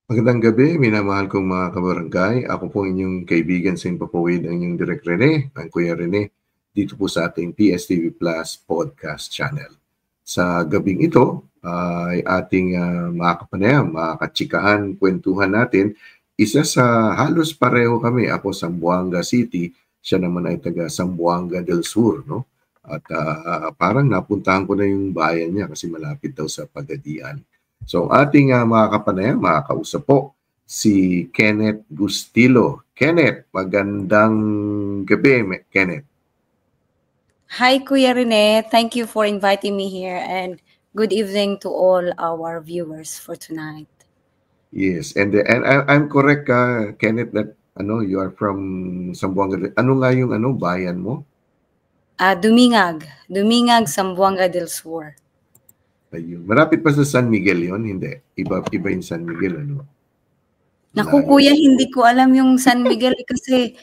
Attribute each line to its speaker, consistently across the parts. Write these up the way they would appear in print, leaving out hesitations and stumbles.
Speaker 1: Magandang gabi, minamahal kong mga kabarangay. Ako po inyong kaibigan sa Impapawid, ang inyong Direk Rene, ang Kuya Rene, dito po sa ating PSTV Plus podcast channel. Sa gabing ito ay ating makakapanayam, makakatsikahan, kwentuhan natin. Isa sa halos pareho kami, ako sa Zamboanga City, siya naman ay taga Zamboanga del Sur, no? At parang napuntahan ko na yung bayan niya kasi malapit daw sa Pagadian. So ating makakapanayam, makakausap po si Kenneth Gustilo. Kenneth, magandang gabi, Kenneth.
Speaker 2: Hi, Kuya Rene. Thank you for inviting me here, and good evening to all our viewers for tonight.
Speaker 1: Yes, and I'm correct, Kenneth, that you are from Zamboanga. Ano nga yung bayan mo?
Speaker 2: Dumingag, Zamboanga del Sur.
Speaker 1: Ayun. Marapit pa sa San Miguel yon, hindi? Iba yung San Miguel, ano?
Speaker 2: Naku, Kuya, hindi ko alam yung San Miguel kasi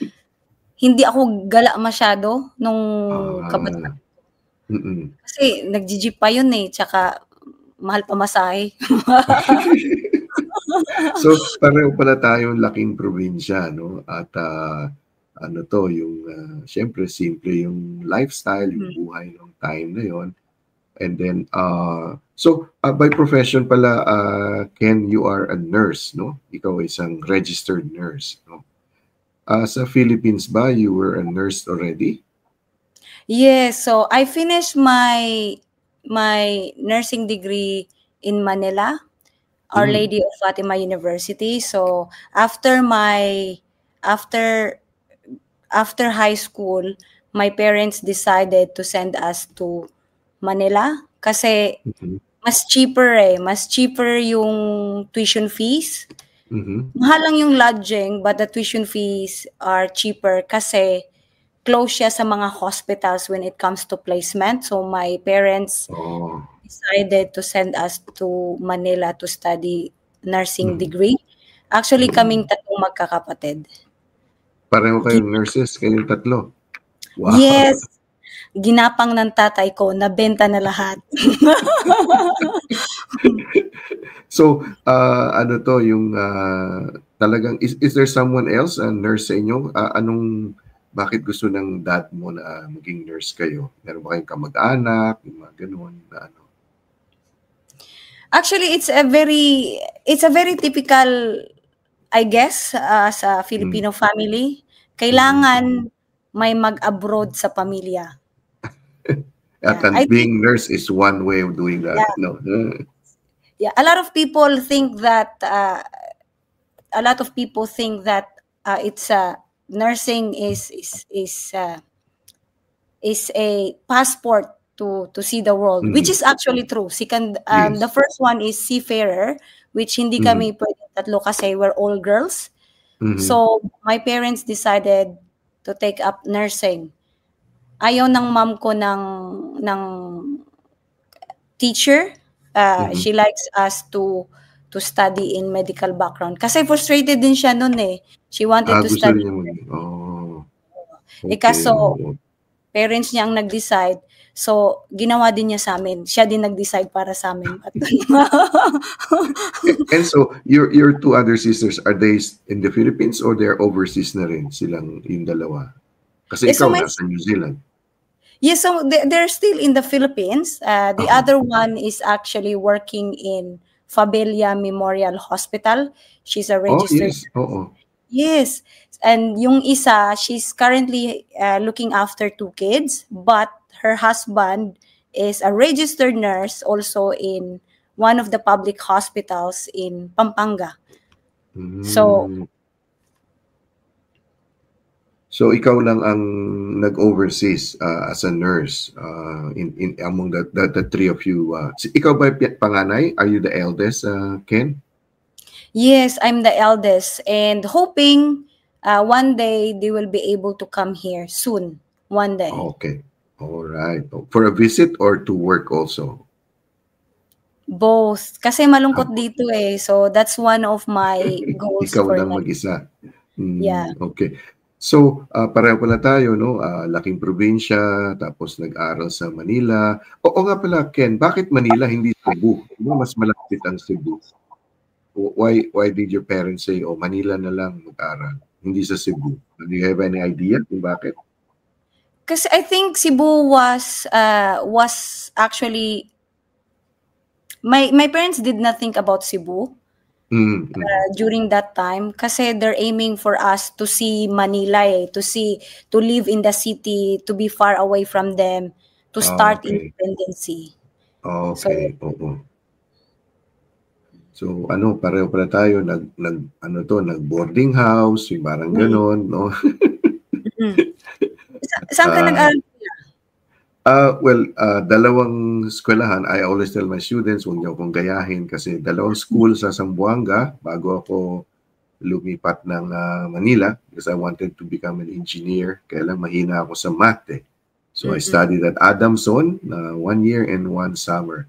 Speaker 2: hindi ako gala masyado nung kabataan. Kasi nag-jeep pa yun eh, tsaka mahal pamasahe.
Speaker 1: So, pareho pala tayong laking probinsya, no? At yung syempre simple yung lifestyle, yung buhay ng time na yon. And then by profession pala, Ken, you are a nurse, no? Ikaw ay isang registered nurse, no? Sa Philippines ba, you were a nurse already?
Speaker 2: Yes, so I finished my nursing degree in Manila, Our Lady of Fatima University. So after high school, my parents decided to send us to Manila kasi mas cheaper yung tuition fees. Mahal lang yung lodging, but the tuition fees are cheaper kasi close siya sa mga hospitals when it comes to placement. So my parents decided to send us to Manila to study nursing degree. Actually, kaming tatlong magkakapatid.
Speaker 1: Pareho kayong nurses, kayong tatlo?
Speaker 2: Wow. Yes. Ginapang ng tatay ko, nabenta na lahat.
Speaker 1: So, talagang, is there someone else, a nurse sa inyo? Bakit gusto ng dad mo na maging nurse kayo? Meron ba kayong kamag-anak? Yung mga ganun na ano?
Speaker 2: Actually, it's a very typical, I guess, sa Filipino family. Kailangan may mag-abroad sa pamilya.
Speaker 1: Being nurse is one way of doing that.
Speaker 2: Yeah.
Speaker 1: No?
Speaker 2: Yeah, a lot of people think that it's nursing is a passport to see the world, which is actually true. Second, yes. The first one is seafarer, which hindi kami pwede tatlo kasi we're all girls. So my parents decided to take up nursing. Ayaw ng mom ko ng teacher. She likes us to study in medical background. Kasi frustrated din siya noon eh. She wanted to study. Kaso, parents niya ang nag-decide. So, ginawa din niya sa amin. Siya din nag-decide para sa amin.
Speaker 1: And so, your two other sisters, are they in the Philippines or they're overseas na rin silang yung dalawa? Kasi ikaw nasa New Zealand.
Speaker 2: Yes, so they're still in the Philippines. The other one is actually working in Fabella Memorial Hospital. She's a registered. Yes. And yung isa, she's currently looking after 2 kids, but her husband is a registered nurse also in one of the public hospitals in Pampanga.
Speaker 1: So ikaw lang ang nag-overseas as a nurse in among the 3 of you. Ikaw ba panganay? Are you the eldest, Ken?
Speaker 2: Yes, I'm the eldest, and hoping one day they will be able to come here soon. One day.
Speaker 1: Okay. All right. For a visit or to work also?
Speaker 2: Both. Kasi malungkot dito eh. So that's one of my goals.
Speaker 1: Ikaw lang mag-isa.
Speaker 2: Yeah.
Speaker 1: Okay. So, pareho pala tayo, no? Laking probinsya, tapos nag-aral sa Manila. Oo nga pala, Ken, bakit Manila, hindi Cebu? Mas malapit ang Cebu. why did your parents say, oh, Manila na lang mag-aral, hindi sa Cebu? Do you have any idea kung bakit?
Speaker 2: Kasi I think Cebu was actually my parents did not think about Cebu during that time kasi they're aiming for us to see Manila, to live in the city, to be far away from them, to start independency.
Speaker 1: Okay, oo. So ano, pareho pala tayo nag-boarding house, yung parang ganon, no?
Speaker 2: Saan ka nag-aral?
Speaker 1: Well, dalawang eskwelahan. I always tell my students, huwag niyo akong gayahin kasi dalawang school sa Zamboanga bago ako lumipat ng Manila because I wanted to become an engineer. Kaya lang mahina ako sa math eh. So I studied at Adamson 1 year and 1 summer.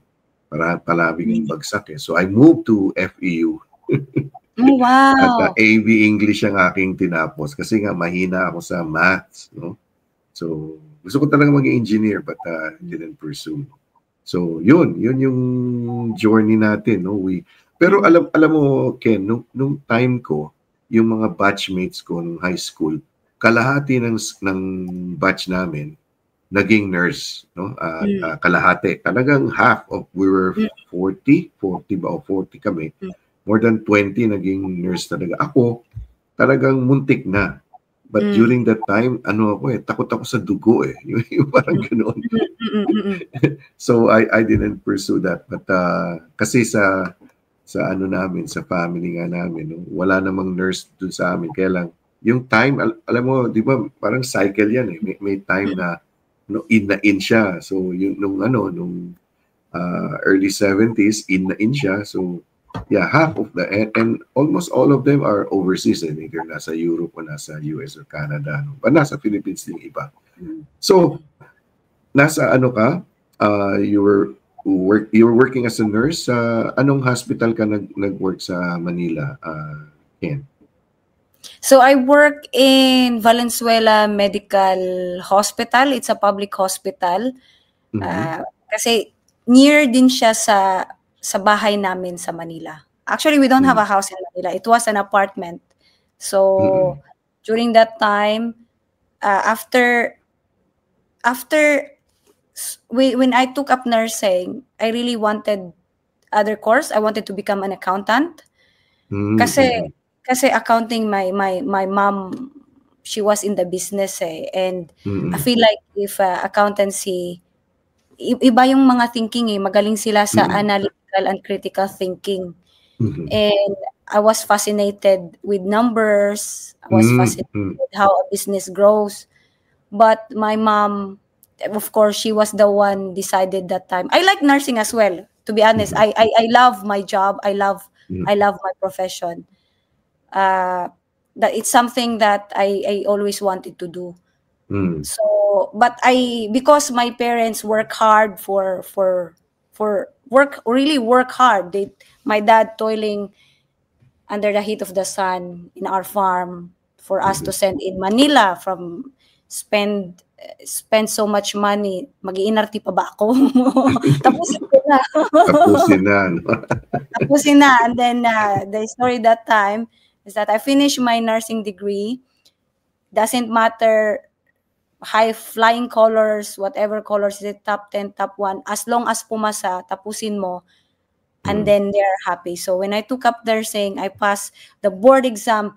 Speaker 1: Para palabing bagsak eh. So I moved to FEU.
Speaker 2: Wow!
Speaker 1: At AV English ang aking tinapos kasi nga mahina ako sa maths. No? So gusto ko talaga maging engineer but didn't pursue. So yun yung journey natin. No? Pero alam mo, Ken, nung time ko, yung mga batchmates ko nung high school, kalahati ng batch namin, naging nurse. No? Kalahati. Talagang half of, we were 40 ba o 40 kami. More than 20 naging nurse talaga. Ako, talagang muntik na. But during that time, takot ako sa dugo eh. Yung parang ganoon. So I didn't pursue that. But kasi sa ano namin, sa family nga namin, no, wala namang nurse dun sa amin. Kaya lang, yung time, alam mo, di ba, parang cycle yan eh. May time na in siya. So yung nung early 70s, in siya. So yeah, half of and almost all of them are overseas. Either nasa Europe o nasa US or Canada. No? But nasa Philippines din iba. So, nasa ano ka? You were working as a nurse. Anong hospital ka nag-work sa Manila, Ken?
Speaker 2: So I work in Valenzuela Medical Hospital. It's a public hospital. Kasi near din siya sa bahay namin sa Manila. Actually, we don't have a house in Manila. It was an apartment. So, during that time, when I took up nursing, I really wanted other course. I wanted to become an accountant. Kasi accounting, my mom, she was in the business and I feel like if accountancy, iba yung mga thinking eh. Magaling sila sa analytical and critical thinking. And I was fascinated with numbers. I was fascinated with how a business grows. But my mom, of course, she was the one decided that time. I like nursing as well, to be honest. I love my job. I love my profession. That it's something that I always wanted to do. So, but because my parents work hard really work hard. My dad toiling under the heat of the sun in our farm for us to send in Manila from spend so much money. Mag-iinarte pa ba ako? Tapusin ko na. Tapusin na. And then the story that time is that I finished my nursing degree. Doesn't matter high flying colors, whatever colors, is it top 10, top 1, as long as pumasa, tapusin mo, and then they're happy. So when I took up nursing, I passed the board exam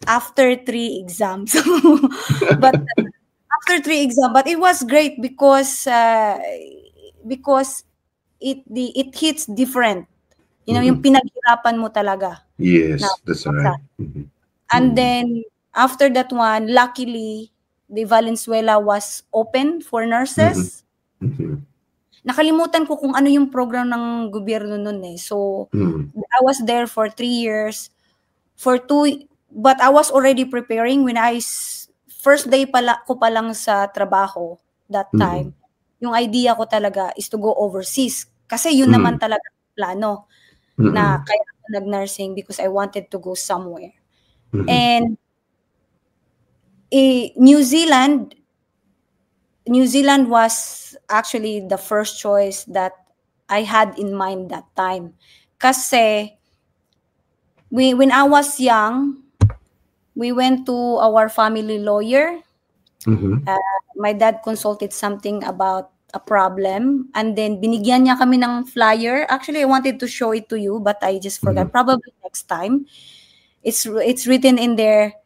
Speaker 2: after 3 exams. But after 3 exams, but it was great because it hits different. You know, yung pinaghirapan mo talaga.
Speaker 1: Yes, that's right.
Speaker 2: And then after that one, luckily, the Valenzuela was open for nurses. Nakalimutan ko kung ano yung program ng gobyerno nun eh. So, I was there for 3 years. But I was already preparing when first day ko pa lang sa trabaho that time. Yung idea ko talaga is to go overseas. Kasi yun naman talaga plano na kaya ako nag-nursing because I wanted to go somewhere. And New Zealand was actually the first choice that I had in mind that time. Kasi when I was young, we went to our family lawyer. My dad consulted something about a problem, and then binigyan niya kami ng flyer. Actually, I wanted to show it to you, but I just forgot. Probably next time. It's written in there,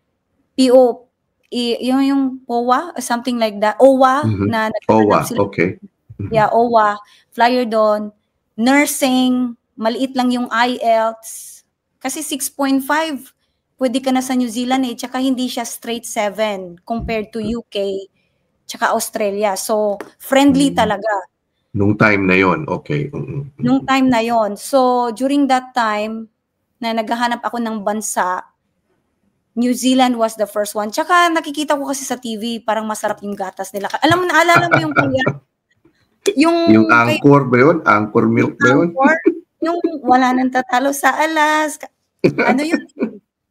Speaker 2: PO, yung POA, or something like that. OWA, na
Speaker 1: OWA, okay.
Speaker 2: Yeah, OWA. Flyer doon. Nursing, maliit lang yung IELTS. Kasi 6.5, pwede ka na sa New Zealand eh. Tsaka hindi siya straight 7 compared to UK, tsaka Australia. So, friendly talaga.
Speaker 1: Nung time na yon, okay.
Speaker 2: Nung time na yon. So, during that time, na naghahanap ako ng bansa, New Zealand was the first one. Tsaka nakikita ko kasi sa TV, parang masarap yung gatas nila. Alam mo, naalala mo yung kuya?
Speaker 1: Yung Angkor ba yun? Angkor milk ba yun?
Speaker 2: Yung wala nang tatalo sa alas. Ano yun?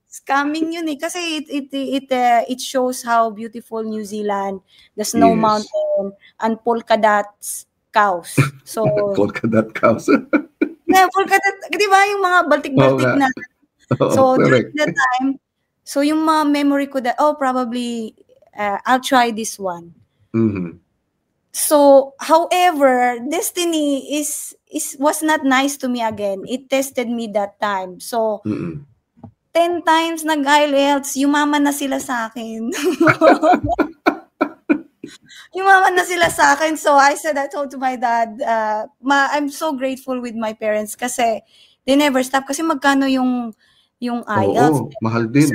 Speaker 2: Scamming yun eh. Kasi it shows how beautiful New Zealand, the snow mountain, and polka dots cows. So,
Speaker 1: polka dot cows.
Speaker 2: Yeah, polka dot, di ba yung mga baltik-baltik na. So, during that time, so yung mga memory ko that, probably, I'll try this one. So, however, destiny was not nice to me again. It tested me that time. So, 10 times nag-IELTS, yumaman na sila sa akin. Yumaman na sila sa akin. So, I told to my dad, I'm so grateful with my parents kasi they never stop. Kasi magkano yung IELTS.
Speaker 1: Mahal din.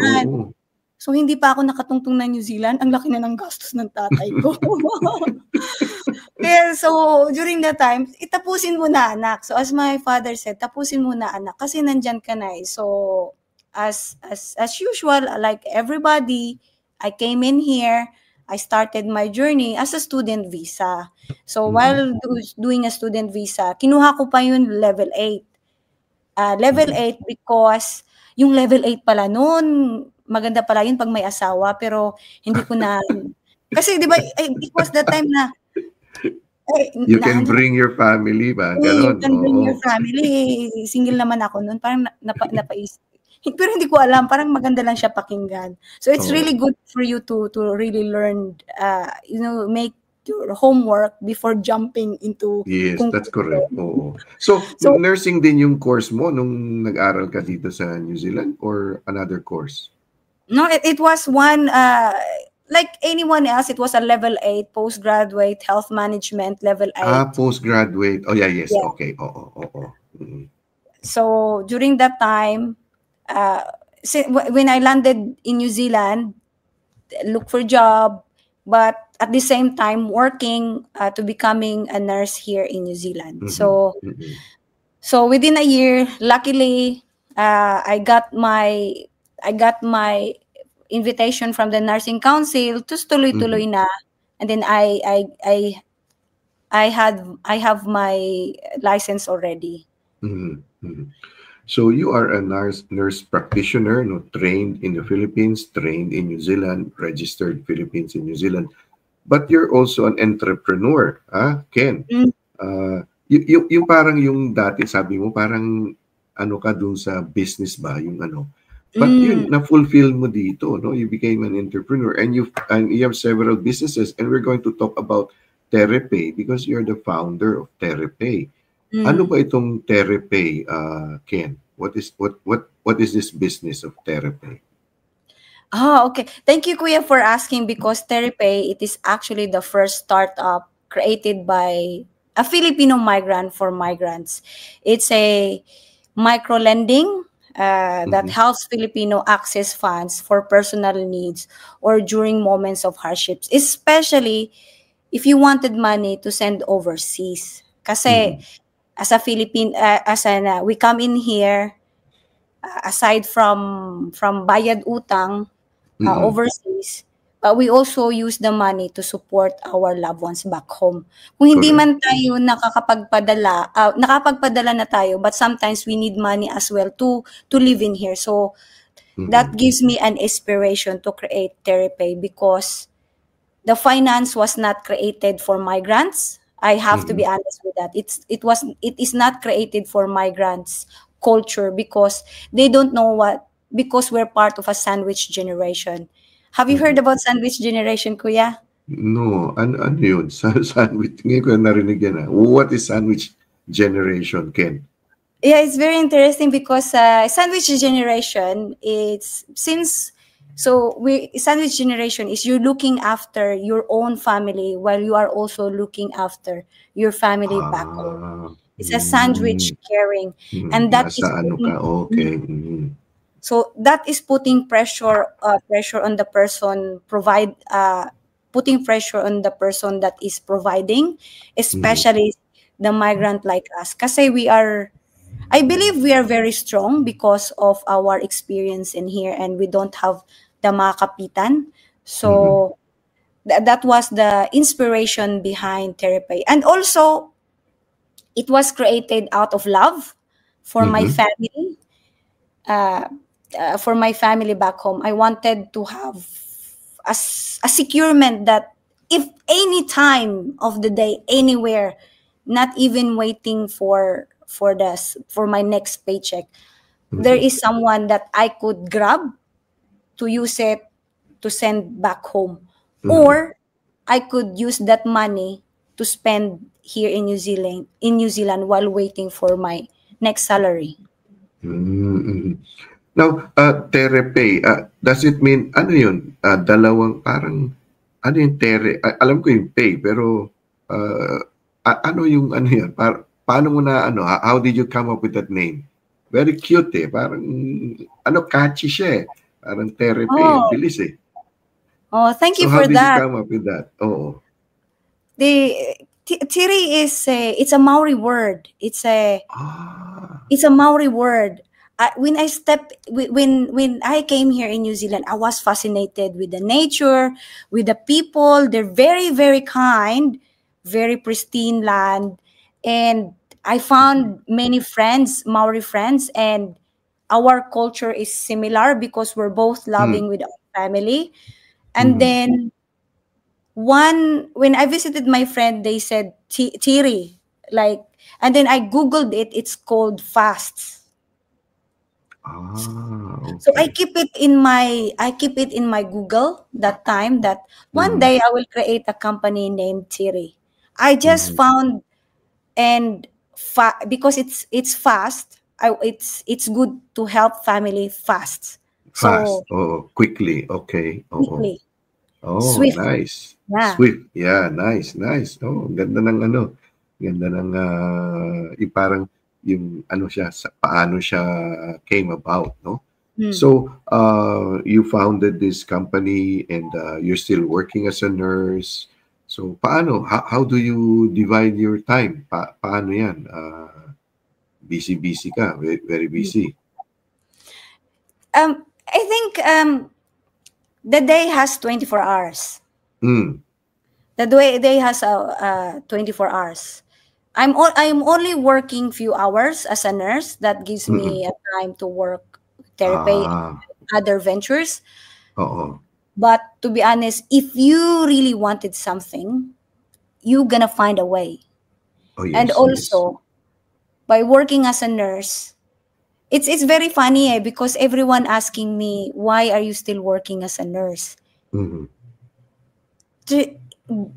Speaker 2: So, hindi pa ako nakatungtong na New Zealand. Ang laki na ng gastos ng tatay ko. So, during that time, tapusin mo na, anak. So, as my father said, tapusin mo na, anak. Kasi nandyan ka na eh. So, as usual, like everybody, I came in here. I started my journey as a student visa. So, while doing a student visa, kinuha ko pa yun level 8. Level 8 because yung level 8 pala noon, maganda pala yun pag may asawa, pero hindi ko na, kasi di ba, it was the time na,
Speaker 1: you can bring your family ba? Ganon.
Speaker 2: You can bring your family. Single naman ako noon, parang napaisip. Pero hindi ko alam, parang maganda lang siya pakinggan. So it's really good for you to really learn, make your homework before jumping into.
Speaker 1: Yes, that's correct. So, nursing din yung course mo nung nag-aral ka dito sa New Zealand or another course?
Speaker 2: No, it was one, like anyone else, it was a level 8 postgraduate health management level 8.
Speaker 1: Postgraduate. Oh, yes. Yeah. Okay.
Speaker 2: So, during that time, when I landed in New Zealand, look for a job, but at the same time working to becoming a nurse here in New Zealand. So within a year, luckily, I got my invitation from the nursing council to tuloy-tuloy na, and then I have my license already.
Speaker 1: So you are a nurse practitioner, trained in the Philippines, trained in New Zealand, registered Philippines in New Zealand, but you're also an entrepreneur, Ken. Yung parang yung dati sabi mo parang ano ka dun sa business ba, yung ano. But yun, na-fulfill mo dito, no? You became an entrepreneur and you have several businesses, and we're going to talk about TerrePay because you're the founder of TerrePay. Ano ba itong TerrePay, Ken? What is this business of TerrePay?
Speaker 2: Okay. Thank you, Kuya, for asking, because TerrePay, it is actually the first startup created by a Filipino migrant for migrants. It's a micro-lending that helps Filipino access funds for personal needs or during moments of hardships, especially if you wanted money to send overseas. Kasi as a Philippine, we come in here, aside from bayad utang overseas, but we also use the money to support our loved ones back home. Kung hindi man tayo nakapagpadala na tayo, but sometimes we need money as well to live in here. So that gives me an inspiration to create TerrePay, because the finance was not created for migrants. I have to be honest with that. It is not created for migrants culture because they don't know because we're part of a sandwich generation. Have you heard about sandwich generation, Kuya?
Speaker 1: No, ano yun? Sandwich. Ngayon ko narinig yan. What is sandwich generation, Ken?
Speaker 2: Yeah, it's very interesting because sandwich generation, sandwich generation is you're looking after your own family while you are also looking after your family back home. It's a sandwich caring, and that is
Speaker 1: Nasa ano ka? Okay.
Speaker 2: so that is putting pressure on the person putting pressure on the person that is providing, especially the migrant like us. Kasi I believe we are very strong because of our experience in here, and we don't have the mga kapitan. So that was the inspiration behind therapy. And also, it was created out of love for my family. For my family back home, I wanted to have a securement that if any time of the day, anywhere, not even waiting for my next paycheck, there is someone that I could grab to use it to send back home, or I could use that money to spend here in New Zealand while waiting for my next salary.
Speaker 1: Now, therapy, does it mean, ano yun? Dalawang parang, ano yung alam ko yung pay, pero ano yung ano yun? Paano mo na, how did you come up with that name? Very cute eh. Parang, catchy siya eh. Parang therapy, bilis eh.
Speaker 2: Oh, thank you
Speaker 1: So
Speaker 2: for
Speaker 1: how did
Speaker 2: that.
Speaker 1: you come up with that? Oo.
Speaker 2: Tiri is it's a Maori word. It's a Maori word. When I came here in New Zealand, I was fascinated with the nature, with the people. They're very, very kind, very pristine land, and I found many friends, Maori friends, and our culture is similar because we're both loving with our family. And then when I visited my friend, they said tiri, and then I googled it. It's called fasts.
Speaker 1: Okay.
Speaker 2: So I keep it in my Google that time that one day I will create a company named Tiri. I just found and because it's fast. It's good to help family fast.
Speaker 1: Fast.
Speaker 2: So
Speaker 1: Quickly. Okay.
Speaker 2: quickly, swift.
Speaker 1: Nice.
Speaker 2: Yeah.
Speaker 1: Swift. Yeah, nice. Ganda ng ganda ng parang yung paano siya came about, no? So, you founded this company and you're still working as a nurse. So, how do you divide your time? Paano yan? Busy ka, very, very busy.
Speaker 2: I think the day has 24 hours. The day has 24 hours. I'm only working few hours as a nurse. That gives me a time to work therapy and other ventures. But to be honest, if you really wanted something, you're gonna find a way. And also, by working as a nurse, it's very funny because everyone asking me, why are you still working as a nurse?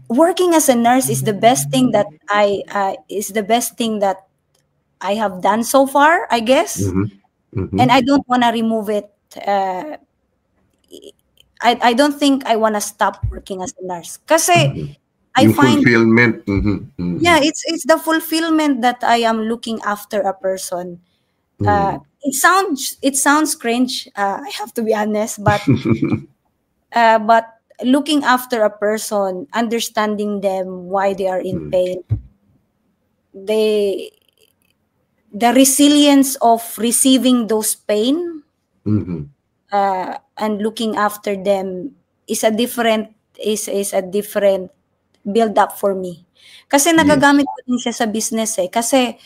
Speaker 2: Working as a nurse is the best thing that I have done so far, I guess. And I don't want to remove it. I don't think I want to stop working as a nurse. Kasi I find
Speaker 1: fulfillment.
Speaker 2: Yeah, it's the fulfillment that I am looking after a person. It sounds cringe. I have to be honest, but looking after a person, understanding them why they are in pain, the resilience of receiving those pain, and looking after them is a different build up for me. Kasi nagagamit ko din siya sa business eh. Kasi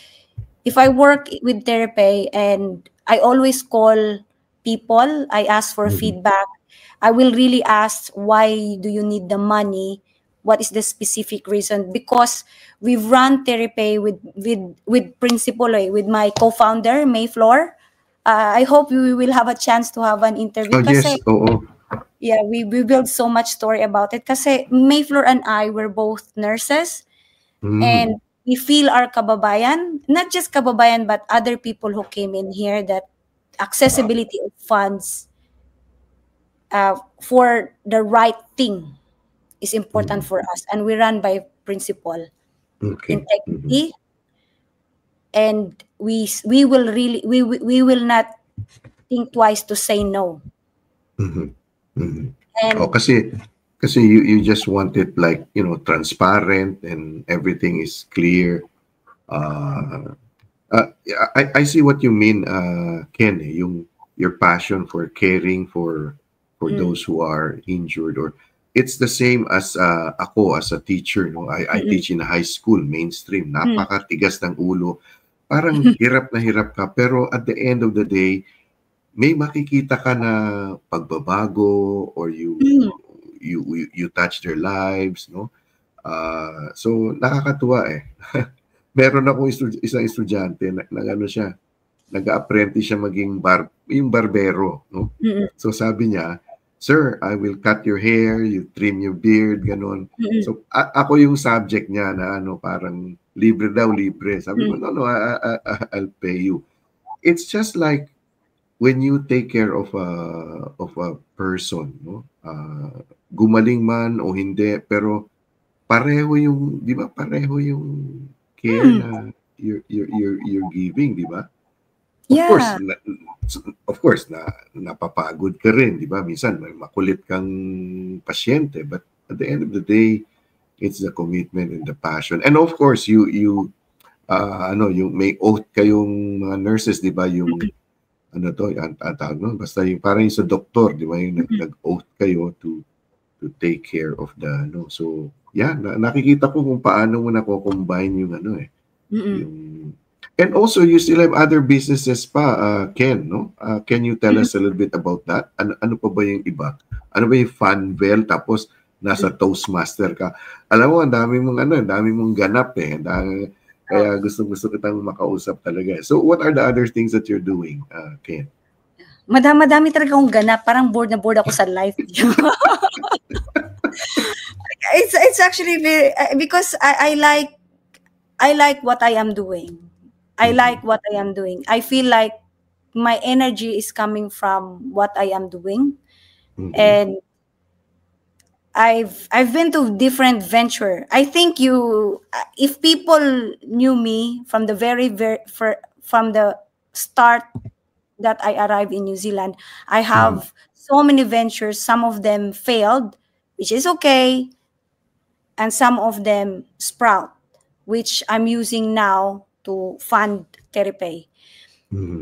Speaker 2: if I work with therapy and I always call people, I ask for feedback. I will really ask, why do you need the money? what is the specific reason, because we've run therapy with principal, with my co-founder Mayflower. I hope we will have a chance to have an interview.
Speaker 1: Oh, yes. Oo.
Speaker 2: Yeah, we build so much story about it kasi Mayflower and I were both nurses, and we feel our kababayan, not just kababayan but other people who came in here, that accessibility of funds for the right thing is important for us, and we run by principle, integrity, and we will really we will not think twice to say no. And
Speaker 1: kasi you just want it like, you know, transparent and everything is clear. I see what you mean, Ken, your passion for caring for those who are injured, or it's the same as ako as a teacher, no. I teach in a high school, mainstream, napakatigas ng ulo. Parang hirap na hirap ka, pero at the end of the day, may makikita ka na pagbabago, or you touch their lives, no? So nakakatuwa eh. Meron ako isang estudyante na ano siya, nag-apprentice siya maging yung barbero, no? So sabi niya, "Sir, I will cut your hair, you trim your beard," ganon. So ako yung subject niya na ano, parang libre. Sabi ko, no, I'll pay you. It's just like when you take care of a person, no? Gumaling man o hindi, pero pareho yung, di ba? Pareho yung care na you're giving, di ba? Of course, napapagod ka rin, di ba? Minsan may makulit kang pasyente, but at the end of the day, it's the commitment and the passion. And of course, you yung may oath kayong mga nurses, di ba? Yung ano to, ang tawag no? Basta yung parang yung sa doktor, di ba? Yung nag-oath kayo to take care of the no. So, yeah, nakikita ko kung paano mo nako-combine yung ano eh. And also, you still have other businesses pa, Ken, no? Can you tell us a little bit about that? Ano pa ba yung iba? Ano ba yung Funvel? Tapos, nasa Toastmaster ka. Alam mo, ang dami mong ganap eh. Kaya gusto kitang makausap talaga. So, what are the other things that you're doing, Ken?
Speaker 2: Madami talaga akong ganap. Parang bored na bored ako sa life. It's actually very, because I like what I am doing. I like what I am doing. I feel like my energy is coming from what I am doing. And I've been to different venture. I think if people knew me from the from the start that I arrived in New Zealand, I have so many ventures. Some of them failed, which is okay, and some of them sprout, which I'm using now to fund therapy.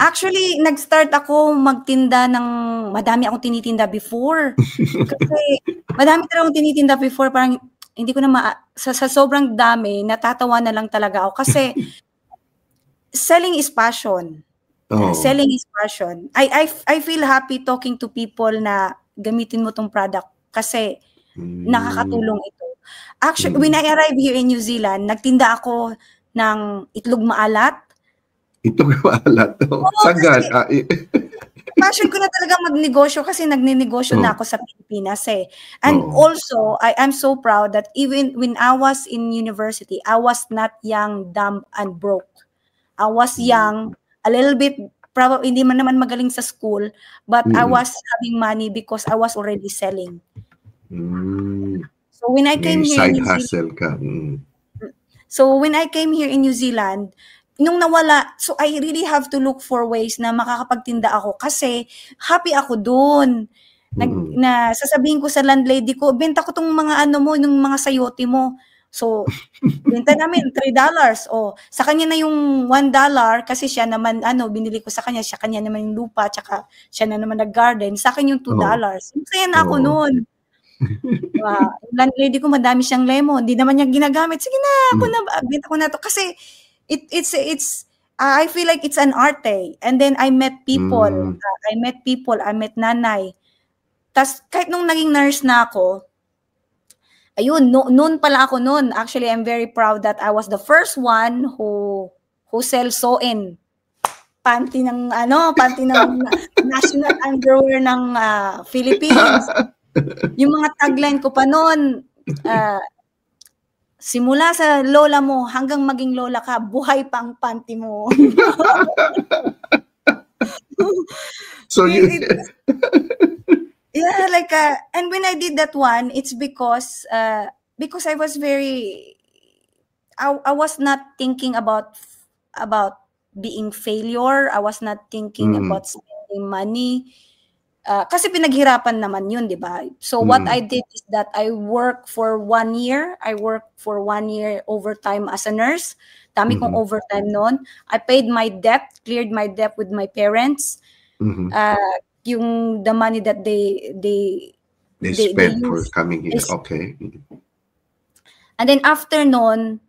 Speaker 2: Actually, nag-start ako magtinda ng, madami akong tinitinda before. Kasi madami talaga akong tinitinda before, parang hindi ko na sa sobrang dami, natatawa na lang talaga ako. Kasi selling is passion. Selling is passion. I feel happy talking to people na gamitin mo tong product kasi nakakatulong ito. Actually, when I arrived here in New Zealand, nagtinda ako ng itlog maalat.
Speaker 1: Itlog maalat? Sagad?
Speaker 2: Passion ko na talaga magnegosyo kasi nagninegosyo na ako sa Pilipinas eh. And also, I'm so proud that even when I was in university, I was not young, dumb, and broke. I was young, a little bit, probably hindi man naman magaling sa school, but I was having money because I was already selling. So when I came here in New Zealand, so when I came here in New Zealand, nung nawala, so I really have to look for ways na makakapagtinda ako kasi happy ako doon. Na sasabihin ko sa landlady ko, benta ko tong mga ano mo, yung mga sayote mo. So, benta namin $3. O, sa kanya na yung $1 kasi siya naman, binili ko sa kanya naman yung lupa, tsaka siya na naman nag-garden. Sa akin yung $2. Kaya na ako noon. Yung landlady ko, madami siyang lemon. Hindi naman niya ginagamit. Sige na, benta ko na to. Kasi, it's I feel like it's an art eh. And then I met people. I met nanay. Tas kahit nung naging nurse na ako, ayun, noon pala ako noon. Actually, I'm very proud that I was the first one who sell sew-in panty ng national underwear ng Philippines. Yung mga tagline ko pa noon, simula sa lola mo hanggang maging lola ka, buhay pa ang panty mo.
Speaker 1: So
Speaker 2: yeah, like and when I did that one, it's because I was I was not thinking about being failure. I was not thinking about spending money. Kasi pinaghirapan naman yun, di ba? So what I did is that I worked for 1 year. I worked for 1 year overtime as a nurse. Dami kong overtime noon. I paid my debt, cleared my debt with my parents. Yung the money that they
Speaker 1: spent for coming here. Okay.
Speaker 2: And then after noon,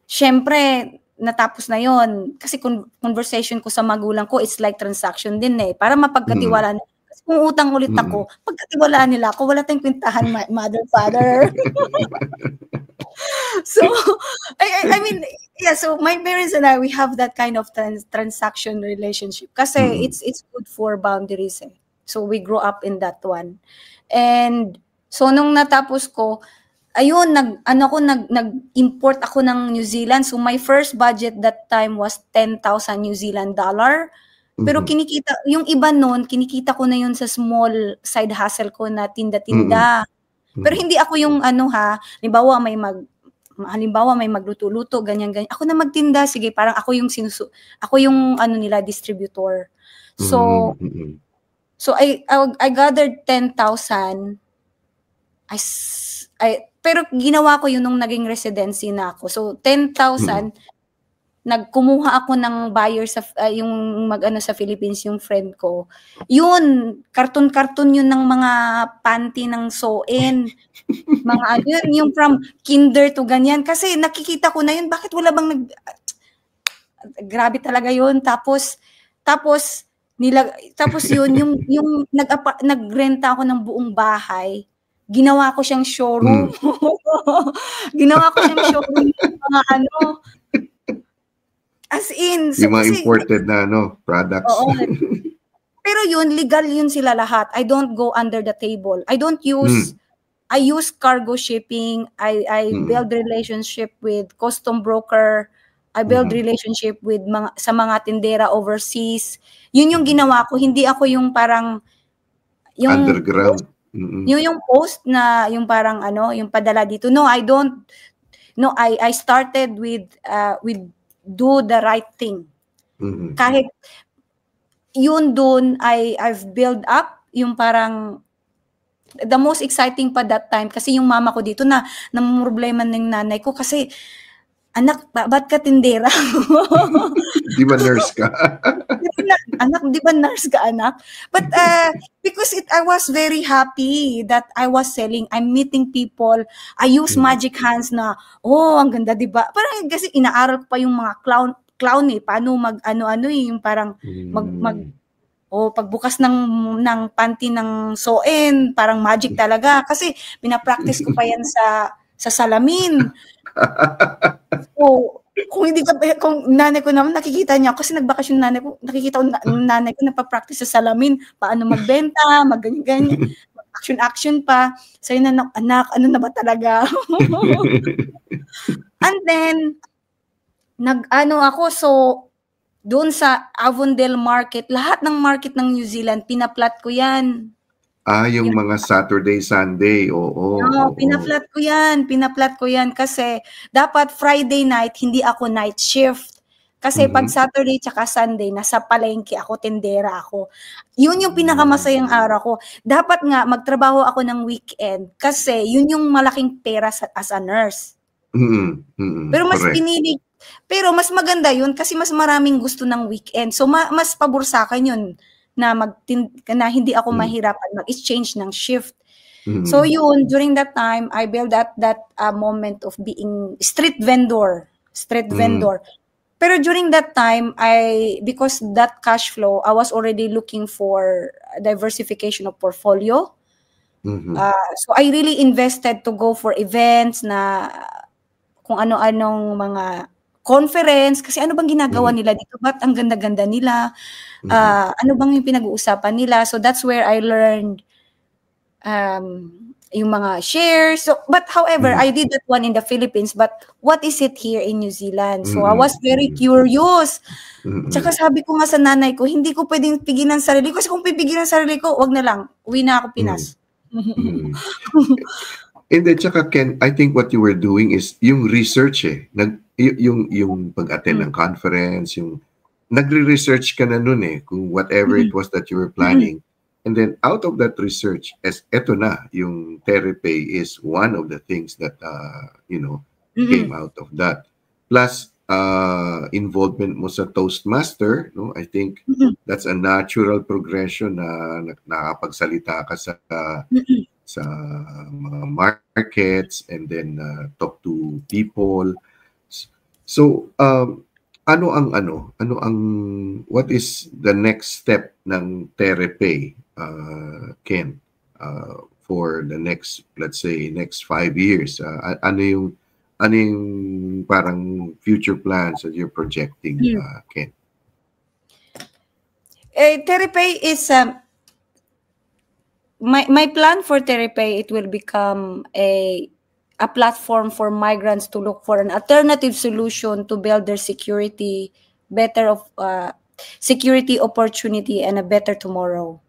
Speaker 2: syempre, natapos na yon. Kasi conversation ko sa magulang ko, it's like transaction din eh. Para mapagkatiwalaan. Kasi kung utang ulit ako, pagkatiwalaan nila ako, wala tayong kwentahan, mother, father. So, I mean, yeah, so my parents and I, we have that kind of transaction relationship. Kasi it's good for boundaries eh. So we grew up in that one. And so nung natapos ko, ayun, nag-import ako ng New Zealand. So my first budget that time was 10,000 New Zealand dollar. Pero kinikita, yung iba noon, kinikita ko na yun sa small side hustle ko na tinda-tinda. Pero hindi ako yung halimbawa may magluto-luto, ganyan-ganyan. Ako na magtinda, sige, parang ako yung nila distributor. So So I gathered 10,000. Pero ginawa ko yun nung naging residency na ako. So 10,000 nagkumuha ako ng buyer sa yung sa Philippines, yung friend ko. Yun, karton-karton yun ng mga panty ng sew-in. Mga yun, yung from kinder to ganyan. Kasi nakikita ko na yun, bakit wala bang grabe talaga yun. Tapos yun, yung nagrenta ako ng buong bahay, ginawa ko siyang showroom. Ginawa ko siyang showroom ng mga as in. So,
Speaker 1: yung mga imported na products.
Speaker 2: Oo. Pero yun, legal yun sila lahat. I don't go under the table. I don't use, I use cargo shipping. I build relationship with custom broker. I build relationship with sa mga tindera overseas. Yun yung ginawa ko. Hindi ako yung parang yung
Speaker 1: underground.
Speaker 2: Yung post na yung parang yung padala dito. No, I don't. No, I started with do the right thing. Kahit yun dun, I've built up yung parang the most exciting pa that time kasi yung mama ko dito na namumroblema ng nanay ko kasi anak, ba't ka tindera?
Speaker 1: Di ba nurse ka?
Speaker 2: Anak, di ba nurse ka, anak? But because I was very happy that I was selling. I'm meeting people. I use magic hands na, ang ganda, di ba? Parang kasi inaaral ko pa yung mga clown eh. Paano yung parang pagbukas ng panty ng sew-in, parang magic talaga. Kasi pinapractice ko pa yan sa salamin. So, kung nanay ko naman, nakikita niya, kasi nagbakasyon nanay ko, nakikita ko nanay ko nagpa-practice sa salamin, paano magbenta, mag-ganyan, action pa. Sa'yo na, anak, ano na ba talaga? And then, ako, so, doon sa Avondale Market, lahat ng market ng New Zealand, pinaplat ko yan.
Speaker 1: Yung mga Saturday, Sunday,
Speaker 2: pinaplat ko yan kasi dapat Friday night, hindi ako night shift. Kasi pag Saturday tsaka Sunday, nasa palengke ako, tendera ako. Yun yung pinakamasayang araw ko. Dapat nga, magtrabaho ako ng weekend kasi yun yung malaking pera as a nurse. Pero mas pinili, pero mas maganda yun kasi mas maraming gusto ng weekend. So, mas pabor sa akin yun. Na hindi ako mahirapan mag-exchange ng shift. So yun, during that time, I built that moment of being street vendor. Pero during that time, because that cash flow, I was already looking for diversification of portfolio. So I really invested to go for events na kung ano-anong mga conference, kasi ano bang ginagawa nila dito? Ba't ang ganda-ganda nila? Ano bang yung pinag-uusapan nila? So that's where I learned yung mga shares. So, but however, I did that one in the Philippines, but what is it here in New Zealand? So I was very curious. Tsaka sabi ko nga sa nanay ko, hindi ko pwedeng pigilan sarili ko. Kasi kung pipigilan sarili ko, wag na lang. Uwi na ako Pinas.
Speaker 1: And then, tsaka Ken, I think what you were doing is yung research yung pag-attend ng conference, yung nagre-research ka na nun kung whatever it was that you were planning. And then out of that research, eto na, yung Therapy is one of the things that, came out of that. Plus, involvement mo sa Toastmaster, no? I think that's a natural progression na nakapagsalita ka sa mga markets and then talk to people. So, what is the next step ng Therapy, Ken, for the next, let's say, next 5 years? Ano yung parang future plans that you're projecting, Ken?
Speaker 2: Therapy is my plan for Therapy. It will become a platform for migrants to look for an alternative solution to build their security, security opportunity, and a better tomorrow.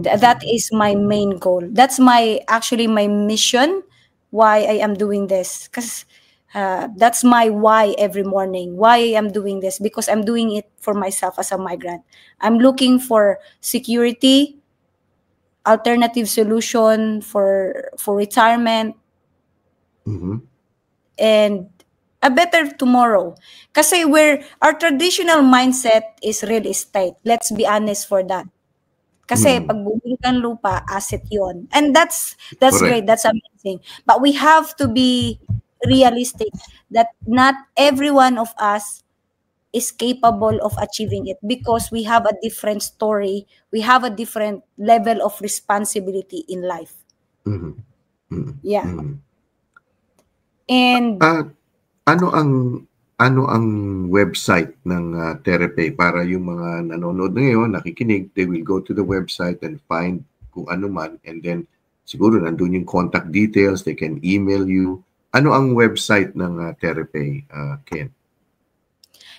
Speaker 2: That is my main goal. That's actually my mission, why I am doing this. Because that's my why every morning. Why I am doing this? Because I'm doing it for myself as a migrant. I'm looking for security, alternative solution for retirement, and a better tomorrow. Kasi our traditional mindset is real estate. Let's be honest for that. Kasi pag bumili kang lupa, asset yon. And that's great. That's amazing. But we have to be realistic that not every one of us is capable of achieving it because we have a different story. We have a different level of responsibility in life. Yeah. And
Speaker 1: ano ang website ng Therapy para yung mga nanonood ngayon, nakikinig, they will go to the website and find kung ano man, and then siguro nandun yung contact details, they can email you. Ano ang website ng Therapy, Ken?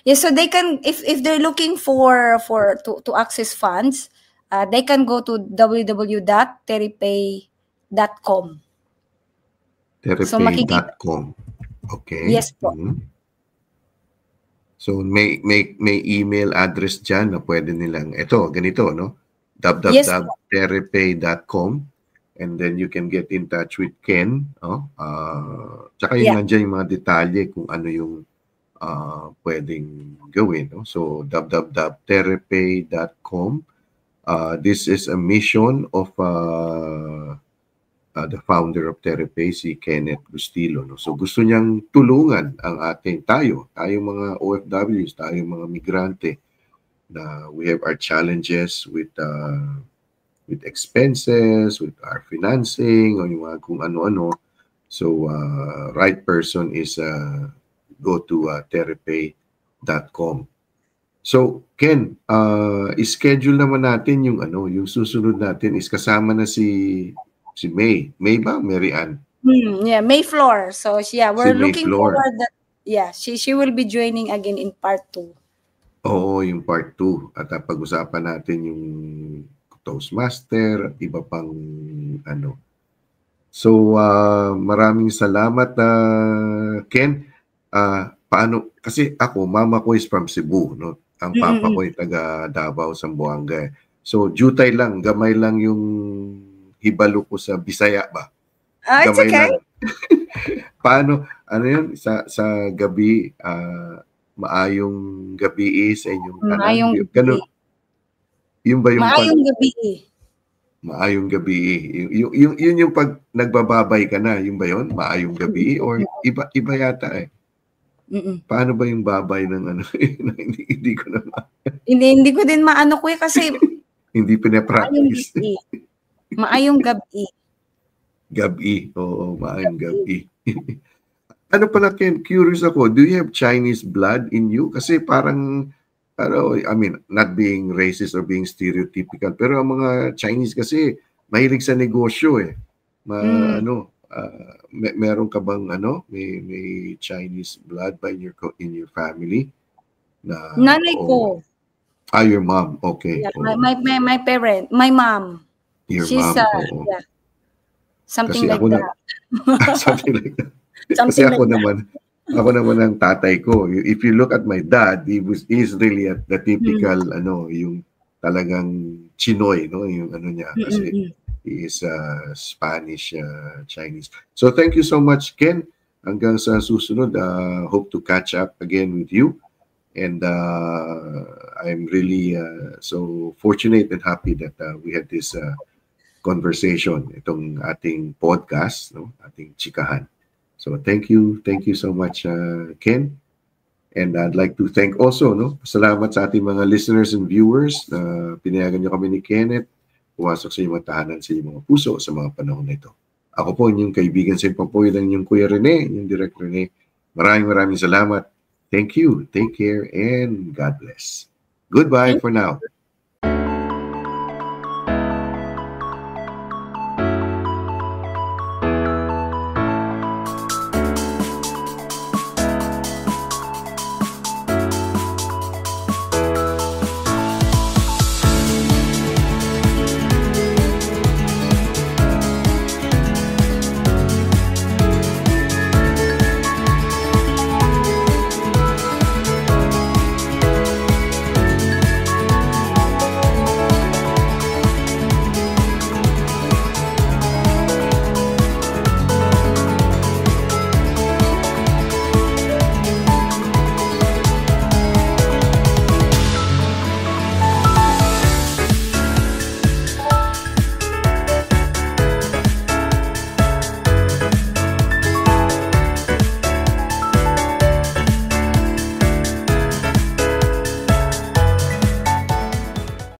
Speaker 2: Yeah, so they can, if they're looking to access funds, they can go to www.therapy.com.
Speaker 1: Therapy.com. Okay.
Speaker 2: Yes po.
Speaker 1: So may email address dyan na pwede nilang, ganito, no? www.therapy.com, and then you can get in touch with Ken, no? Tsaka yung nandiyan yung mga detalye kung ano yung pwedeng gawin, no? So www.therapy.com. This is a mission of the founder of Therapy, si Kenneth Bustillo, no? So gusto niyang tulungan ang tayong mga OFWs, tayong mga migrante, na we have our challenges with expenses, with our financing, o yung mga kung ano-ano. So right person is go to therapy.com. So Ken, schedule naman natin yung susunod natin is kasama na si May. May ba? Mary Ann?
Speaker 2: Yeah, May Flor. So we're looking
Speaker 1: Flor.
Speaker 2: forward that she will be joining again in part 2.
Speaker 1: Oo, yung part 2. At pag-usapan natin yung Toastmaster at iba pang So maraming salamat Ken. Paano, kasi ako, mama ko is from Cebu, no? Ang papa ko ay taga Davao, Zamboanga. So jutay lang, gamay lang yung hibalo ko sa Bisaya ba?
Speaker 2: It's okay.
Speaker 1: Paano, yun, sa gabi, maayong gabi sa inyong tanan?
Speaker 2: Maayong
Speaker 1: gabi. Yun ba yung
Speaker 2: maayong gabi.
Speaker 1: Maayong gabi. Yun yung pag nagbababay ka na, yun ba yun? Maayong gabi? Or iba yata eh. Paano ba yung babay ng hindi ko na
Speaker 2: hindi ko din maano ko kasi
Speaker 1: hindi pinapractice.
Speaker 2: Maayong gabi.
Speaker 1: Gabi. Oo, maayong gabi. Ano pala, Ken, curious ako, do you have Chinese blood in you? Kasi parang, I mean, not being racist or being stereotypical, pero ang mga Chinese kasi, mahilig sa negosyo eh. Meron ka bang may Chinese blood ba in your family?
Speaker 2: Nanay ko.
Speaker 1: Your mom. Okay.
Speaker 2: Yeah, my parent, my mom.
Speaker 1: Your
Speaker 2: She's
Speaker 1: mom.
Speaker 2: yeah. Something
Speaker 1: Kasi
Speaker 2: like that.
Speaker 1: Something like that. Kasi ako naman ang tatay ko. If you look at my dad, he's really the typical yung talagang Chinoy, no, yung niya kasi he is Spanish Chinese. So thank you so much, Ken. Hanggang sa susunod, hope to catch up again with you. And I'm really so fortunate and happy that we had this conversation, itong ating podcast, no, ating chikahan. So thank you so much, Ken. And I'd like to thank also, salamat sa ating mga listeners and viewers na pinayagan niyo kami ni Kenneth pumasok sa inyong tahanan, sa inyong mga puso sa mga panahon na ito. Ako po inyong kaibigan sa Papoy ng inyong Kuya Rene, inyong Direk Rene. Maraming salamat. Thank you. Take care and God bless. Goodbye for now.